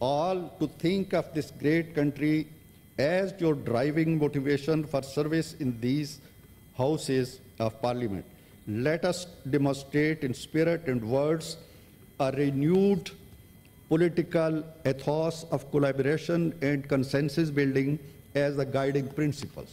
all to think of this great country as your driving motivation for service in these houses of parliament. Let us demonstrate in spirit and words a renewed political ethos of collaboration and consensus building as the guiding principles.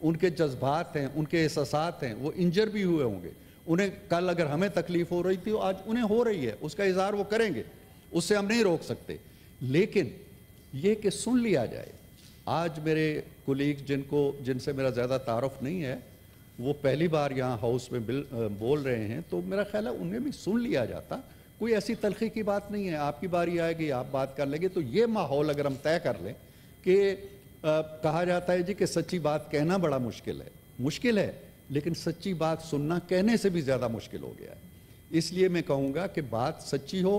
ان کے جذبات ہیں, ان کے احساسات ہیں, وہ انجر بھی ہوئے ہوں گے. انہیں کل اگر ہمیں تکلیف ہو رہی تھی آج انہیں ہو رہی ہے, اس کا اظہار وہ کریں گے, اس سے ہم نہیں روک سکتے. لیکن یہ کہ سن لیا جائے. آج میرے کولیگ جن سے میرا زیادہ تعارف نہیں ہے, وہ پہلی بار یہاں ہاؤس میں بول رہے ہیں, تو میرا خیال ہے انہیں بھی سن لیا جاتا. کوئی ایسی تلخی کی بات نہیں ہے, آپ کی باری آئے گی, آپ بات کر لیں گے. تو یہ ماحول اگر ہم طے کر لیں کہ کہا جاتا ہے جی کہ سچی بات کہنا بڑا مشکل ہے, لیکن سچی بات سننا کہنے سے بھی زیادہ مشکل ہو گیا ہے. اس لیے میں کہوں گا کہ بات سچی ہو,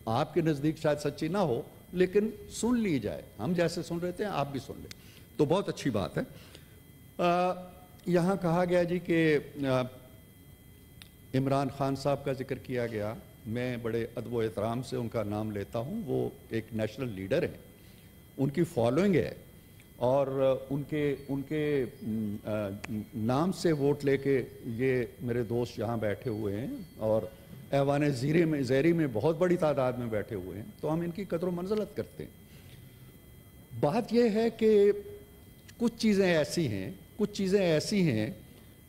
آپ کے نزدیک شاید سچی نہ ہو, لیکن سن لی جائے. ہم جیسے سن رہے تھے آپ بھی سن لیں, تو بہت اچھی بات ہے. یہاں کہا گیا جی کہ عمران خان صاحب کا ذکر کیا گیا. میں بڑے ادب و احترام سے ان کا نام لیتا ہوں. وہ ایک نیشنل لیڈر ہیں, ان کی فالوئنگ ہے, اور ان کے نام سے ووٹ لے کے یہ میرے دوست یہاں بیٹھے ہوئے ہیں, اور ایوان زیری میں بہت بڑی تعداد میں بیٹھے ہوئے ہیں. تو ہم ان کی قدر و منزلت کرتے ہیں. بات یہ ہے کہ کچھ چیزیں ایسی ہیں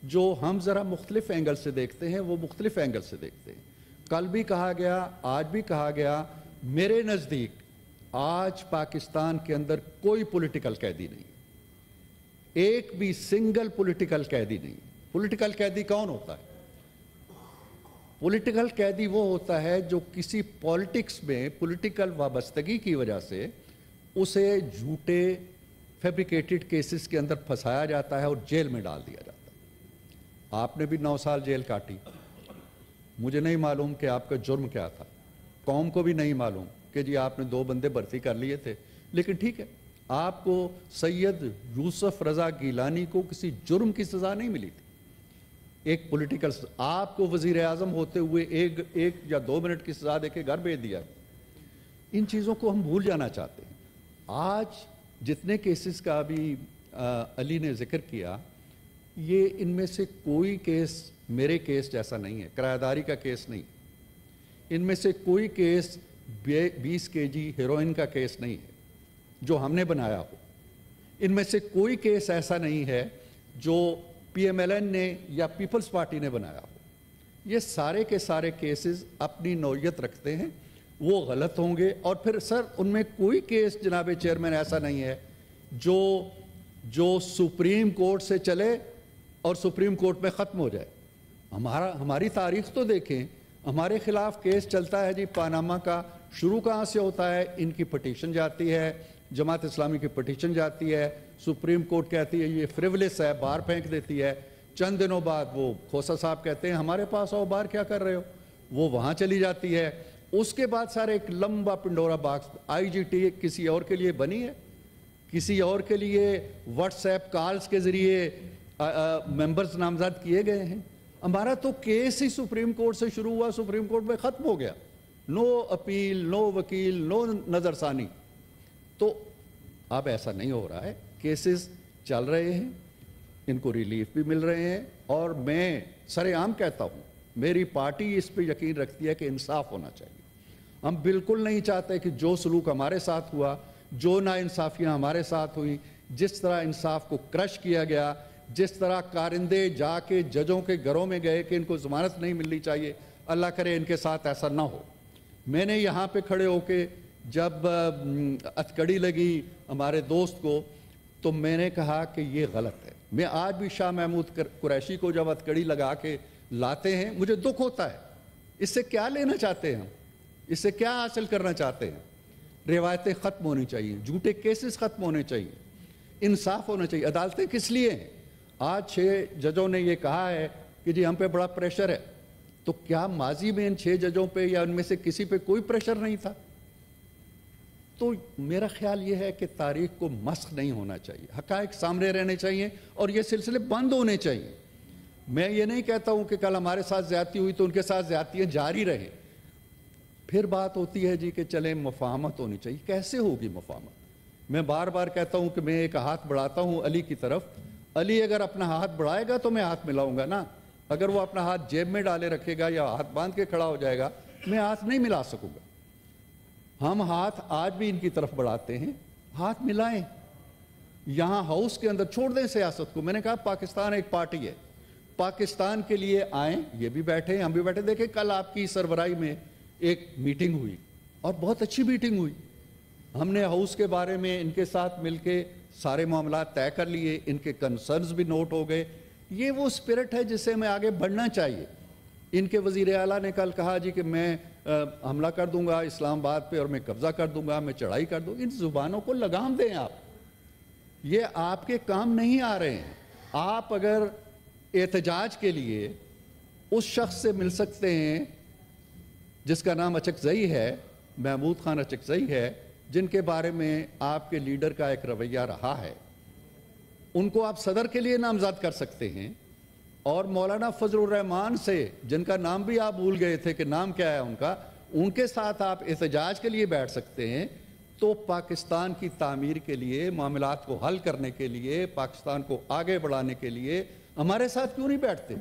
جو ہم ذرا مختلف اینگل سے دیکھتے ہیں, وہ مختلف اینگل سے دیکھتے ہیں. کل بھی کہا گیا, آج بھی کہا گیا, میرے نزدیک آج پاکستان کے اندر کوئی پولیٹیکل قیدی نہیں, ایک بھی سنگل پولیٹیکل قیدی نہیں. پولیٹیکل قیدی کون ہوتا ہے؟ پولیٹیکل قیدی وہ ہوتا ہے جو کسی پولیٹکس میں پولیٹیکل وابستگی کی وجہ سے اسے جھوٹے فیبریکیٹڈ کیسز کے اندر پھنسایا جاتا ہے اور جیل میں ڈال دیا جاتا ہے. آپ نے بھی 9 سال جیل کاٹی. مجھے نہیں معلوم کہ آپ کا جرم کیا تھا, قوم کو بھی نہیں معلوم کہ جی آپ نے 2 بندے بھرتی کر لیے تھے, لیکن ٹھیک ہے, آپ کو سید یوسف رضا گیلانی کو کسی جرم کی سزا نہیں ملی تھی. ایک پولیٹیکل, آپ کو وزیر اعظم ہوتے ہوئے ایک یا 2 منٹ کی سزا دے کے گھر بھیج دیا. ان چیزوں کو ہم بھول جانا چاہتے ہیں. آج جتنے کیسز کا ابھی علی نے ذکر کیا, یہ ان میں سے کوئی کیس میرے کیس جیسا نہیں ہے, کرایہ داری کا کیس نہیں. ان میں سے کوئی کیس 20 kg ہیروئن کا کیس نہیں ہے جو ہم نے بنایا ہو. ان میں سے کوئی کیس ایسا نہیں ہے جو پی ایم ایل این نے یا پیپلز پارٹی نے بنایا ہو. یہ سارے کے سارے کیسز اپنی نوعیت رکھتے ہیں, وہ غلط ہوں گے. اور پھر سر ان میں کوئی کیس جناب چیئرمین ایسا نہیں ہے جو سپریم کورٹ سے چلے اور سپریم کورٹ میں ختم ہو جائے. ہماری تاریخ تو دیکھیں, ہمارے خلاف کیس چلتا ہے جی پاناما کا, شروع کہاں سے ہوتا ہے؟ ان کی پٹیشن جاتی ہے, جماعت اسلامی کی پٹیشن جاتی ہے, سپریم کورٹ کہتی ہے یہ فریولس ہے, باہر پھینک دیتی ہے. چند دنوں بعد وہ کھوسا صاحب کہتے ہیں ہمارے پاس آؤ, باہر کیا کر رہے ہو, وہ وہاں چلی جاتی ہے. اس کے بعد سارے ایک لمبا پنڈورا باکس. آئی جی ٹی کسی اور کے لیے بنی ہے, کسی اور کے لیے واٹس ایپ کالز کے ذریعے ممبرز نامزد کیے گئے ہیں. ہمارا تو کیس ہی سپریم کورٹ سے شروع ہوا, سپریم کورٹ میں ختم ہو گیا. نو اپیل, نو وکیل, نو نظر ثانی. تو اب ایسا نہیں ہو رہا ہے, کیسز چل رہے ہیں, ان کو ریلیف بھی مل رہے ہیں. اور میں سر عام کہتا ہوں, میری پارٹی اس پہ یقین رکھتی ہے کہ انصاف ہونا چاہیے. ہم بالکل نہیں چاہتے کہ جو سلوک ہمارے ساتھ ہوا, جو ناانصافیاں ہمارے ساتھ ہوئیں, جس طرح انصاف کو کرش کیا گیا, جس طرح کارندے جا کے ججوں کے گھروں میں گئے کہ ان کو ضمانت نہیں ملنی چاہیے, اللہ کرے ان کے ساتھ ایسا نہ ہو. میں نے یہاں پہ کھڑے ہو کے جب ہتھکڑی لگی ہمارے دوست کو, تو میں نے کہا کہ یہ غلط ہے. میں آج بھی شاہ محمود قریشی کو جب ہتھکڑی لگا کے لاتے ہیں مجھے دکھ ہوتا ہے. اس سے کیا لینا چاہتے ہیں ہم, اس سے کیا حاصل کرنا چاہتے ہیں؟ روایتیں ختم ہونی چاہیے, جھوٹے کیسز ختم ہونے چاہیے, انصاف ہونا چاہیے. عدالتیں کس لیے ہیں؟ آج 6 ججوں نے یہ کہا ہے کہ جی ہم پہ بڑا پریشر ہے. تو کیا ماضی میں ان 6 ججوں پہ یا ان میں سے کسی پہ کوئی پریشر نہیں تھا؟ تو میرا خیال یہ ہے کہ تاریخ کو مسخ نہیں ہونا چاہیے, حقائق سامنے رہنے چاہیے اور یہ سلسلے بند ہونے چاہیے. میں یہ نہیں کہتا ہوں کہ کل ہمارے ساتھ زیادتی ہوئی تو ان کے ساتھ زیادتیاں جاری رہیں. پھر بات ہوتی ہے جی کہ چلیں مفاہمت ہونی چاہیے. کیسے ہوگی مفاہمت؟ میں بار بار کہتا ہوں کہ میں ایک ہاتھ بڑھاتا ہوں علی کی طرف. علی اگر اپنا ہاتھ بڑھائے گا تو میں ہاتھ ملاؤں گا نا. اگر وہ اپنا ہاتھ جیب میں ڈالے رکھے گا یا ہاتھ باندھ کے کھڑا ہو جائے گا, میں ہاتھ نہیں ملا سکوں گا. ہم ہاتھ آج بھی ان کی طرف بڑھاتے ہیں, ہاتھ ملائیں. یہاں ہاؤس کے اندر چھوڑ دیں سیاست کو. میں نے کہا پاکستان ایک پارٹی ہے, پاکستان کے لیے آئیں, یہ بھی بیٹھے ہم بھی بیٹھے. دیکھیں کل آپ کی سربراہی میں ایک میٹنگ ہوئی اور بہت اچھی میٹنگ ہوئی. ہم نے ہاؤس کے بارے میں ان کے ساتھ مل کے سارے معاملات طے کر لیے, ان کے کنسرنز بھی نوٹ ہو گئے. یہ وہ اسپرٹ ہے جس سے ہمیں آگے بڑھنا چاہیے. ان کے وزیر اعلیٰ نے کل کہا جی کہ میں حملہ کر دوں گا اسلام آباد پہ اور میں قبضہ کر دوں گا, میں چڑھائی کر دوں. ان زبانوں کو لگام دیں آپ, یہ آپ کے کام نہیں آ رہے ہیں. آپ اگر احتجاج کے لیے اس شخص سے مل سکتے ہیں جس کا نام اچکزئی ہے, محمود خان اچکزئی ہے, جن کے بارے میں آپ کے لیڈر کا ایک رویہ رہا ہے, ان کو آپ صدر کے لیے نامزد کر سکتے ہیں. اور مولانا فضل الرحمان سے, جن کا نام بھی آپ بھول گئے تھے کہ نام کیا ہے ان کا, ان کے ساتھ آپ احتجاج کے لیے بیٹھ سکتے ہیں. تو پاکستان کی تعمیر کے لیے, معاملات کو حل کرنے کے لیے, پاکستان کو آگے بڑھانے کے لیے ہمارے ساتھ کیوں نہیں بیٹھتے؟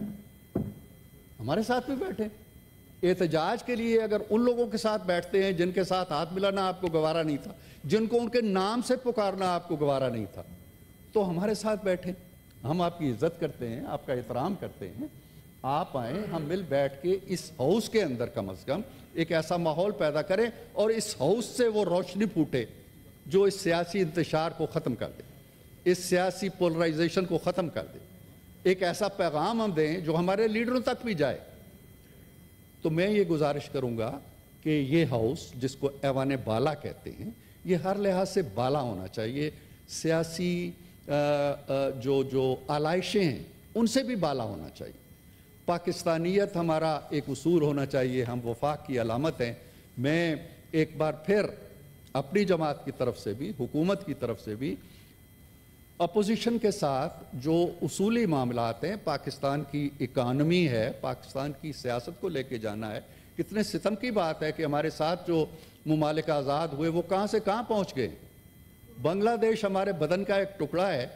ہمارے ساتھ بھی بیٹھیں. احتجاج کے لیے اگر ان لوگوں کے ساتھ بیٹھتے ہیں جن کے ساتھ ہاتھ ملانا آپ کو گوارا نہیں تھا, جن کو ان کے نام سے پکارنا آپ کو گوارا نہیں تھا, تو ہمارے ساتھ بیٹھیں. ہم آپ کی عزت کرتے ہیں, آپ کا احترام کرتے ہیں. آپ آئیں, ہم مل بیٹھ کے اس ہاؤس کے اندر کم از کم ایک ایسا ماحول پیدا کریں اور اس ہاؤس سے وہ روشنی پھوٹے جو اس سیاسی انتشار کو ختم کر دے, اس سیاسی پولرائزیشن کو ختم کر دے. ایک ایسا پیغام ہم دیں جو ہمارے لیڈروں تک بھی جائے. تو میں یہ گزارش کروں گا کہ یہ ہاؤس, جس کو ایوان بالا کہتے ہیں, یہ ہر لحاظ سے بالا ہونا چاہیے. سیاسی جو آلائشیں ہیں ان سے بھی بالا ہونا چاہیے. پاکستانیت ہمارا ایک اصول ہونا چاہیے, ہم وفاق کی علامت ہیں. میں ایک بار پھر اپنی جماعت کی طرف سے بھی, حکومت کی طرف سے بھی, اپوزیشن کے ساتھ جو اصولی معاملات ہیں, پاکستان کی اکانومی ہے, پاکستان کی سیاست کو لے کے جانا ہے. کتنے ستم کی بات ہے کہ ہمارے ساتھ جو ممالک آزاد ہوئے وہ کہاں سے کہاں پہنچ گئے. بنگلہ دیش ہمارے بدن کا ایک ٹکڑا ہے,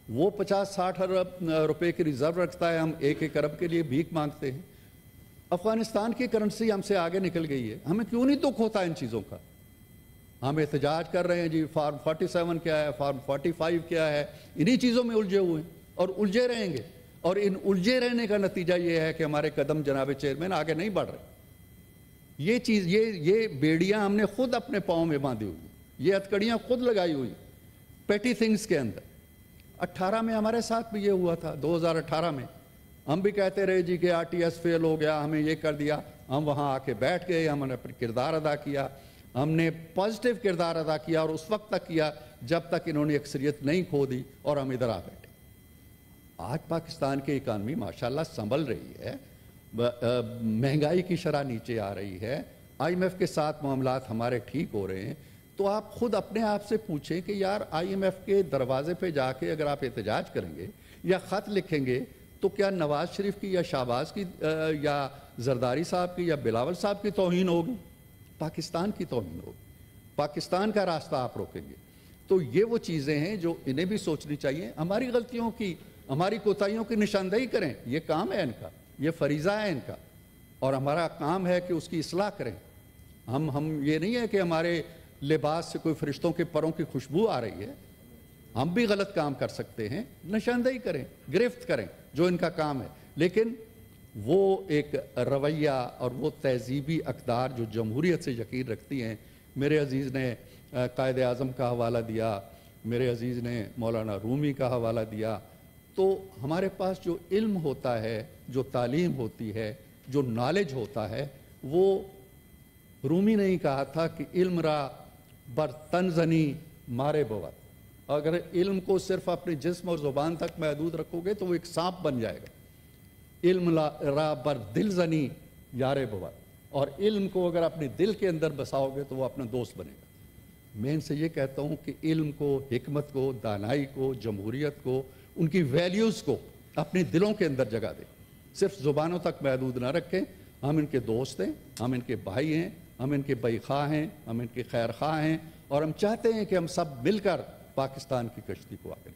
وہ 50-60 ارب روپے کی ریزرو رکھتا ہے, ہم 1 ارب کے لیے بھیک مانگتے ہیں. افغانستان کی کرنسی ہم سے آگے نکل گئی ہے. ہمیں کیوں نہیں دکھ ہوتا ان چیزوں کا؟ ہم احتجاج کر رہے ہیں جی, فارم 47 کیا ہے, فارم 45 کیا ہے, انہی چیزوں میں الجھے ہوئے ہیں اور الجھے رہیں گے. اور ان الجھے رہنے کا نتیجہ یہ ہے کہ ہمارے قدم جناب چیئرمین آگے نہیں بڑھ رہے. یہ چیز, یہ بیڑیاں ہم نے خود اپنے پاؤں میں باندھی ہوئی, یہ ہتکڑیاں خود لگائی ہوئی پیٹی تھنگز کے اندر. 18 میں ہمارے ساتھ بھی یہ ہوا تھا. 2018 میں ہم بھی کہتے رہے جی کہ RTS فیل ہو گیا, ہمیں یہ کر دیا. ہم وہاں آ کے بیٹھ گئے, ہم نے اپنا کردار ادا کیا, ہم نے پازیٹیو کردار ادا کیا, اور اس وقت تک کیا جب تک انہوں نے اکثریت نہیں کھو دی اور ہم ادھر آ بیٹھے. آج پاکستان کی اکانومی ماشاءاللہ سنبھل رہی ہے, مہنگائی کی شرح نیچے آ رہی ہے, IMF کے ساتھ معاملات ہمارے ٹھیک ہو رہے ہیں. تو آپ خود اپنے آپ سے پوچھیں کہ یار IMF کے دروازے پہ جا کے اگر آپ احتجاج کریں گے یا خط لکھیں گے تو کیا نواز شریف کی یا شہباز کی یا زرداری صاحب کی یا بلاول صاحب کی توہین ہوگی؟ پاکستان کی توہین ہوگی. پاکستان کا راستہ آپ روکیں گے. تو یہ وہ چیزیں ہیں جو انہیں بھی سوچنی چاہیے. ہماری غلطیوں کی, ہماری کوتاہیوں کی نشاندہی کریں, یہ کام ہے ان کا, یہ فریضہ ہے ان کا, اور ہمارا کام ہے کہ اس کی اصلاح کریں. ہم یہ نہیں ہے کہ ہمارے لباس سے کوئی فرشتوں کے پروں کی خوشبو آ رہی ہے. ہم بھی غلط کام کر سکتے ہیں, نشاندہی کریں, گرفت کریں, جو ان کا کام ہے. لیکن وہ ایک رویہ اور وہ تہذیبی اقدار جو جمہوریت سے یقین رکھتی ہیں. میرے عزیز نے قائد اعظم کا حوالہ دیا, میرے عزیز نے مولانا رومی کا حوالہ دیا. تو ہمارے پاس جو علم ہوتا ہے, جو تعلیم ہوتی ہے, جو نالج ہوتا ہے, وہ رومی نے ہی کہا تھا کہ علم را بر تن زنی مارے بود. اگر علم کو صرف اپنے جسم اور زبان تک محدود رکھو گے تو وہ ایک سانپ بن جائے گا. علم را بر دل زنی یارے بود, اور علم کو اگر اپنے دل کے اندر بساؤ گے تو وہ اپنا دوست بنے گا. میں ان سے یہ کہتا ہوں کہ علم کو, حکمت کو, دانائی کو, جمہوریت کو, ان کی ویلیوز کو اپنے دلوں کے اندر جگہ دیں, صرف زبانوں تک محدود نہ رکھیں. ہم ان کے دوست ہیں, ہم ان کے بھائی ہیں, ہم ان کے بئی خواہ ہیں, ہم ان کے خیر خواہ ہیں, اور ہم چاہتے ہیں کہ ہم سب مل کر پاکستان کی کشتی کو آگے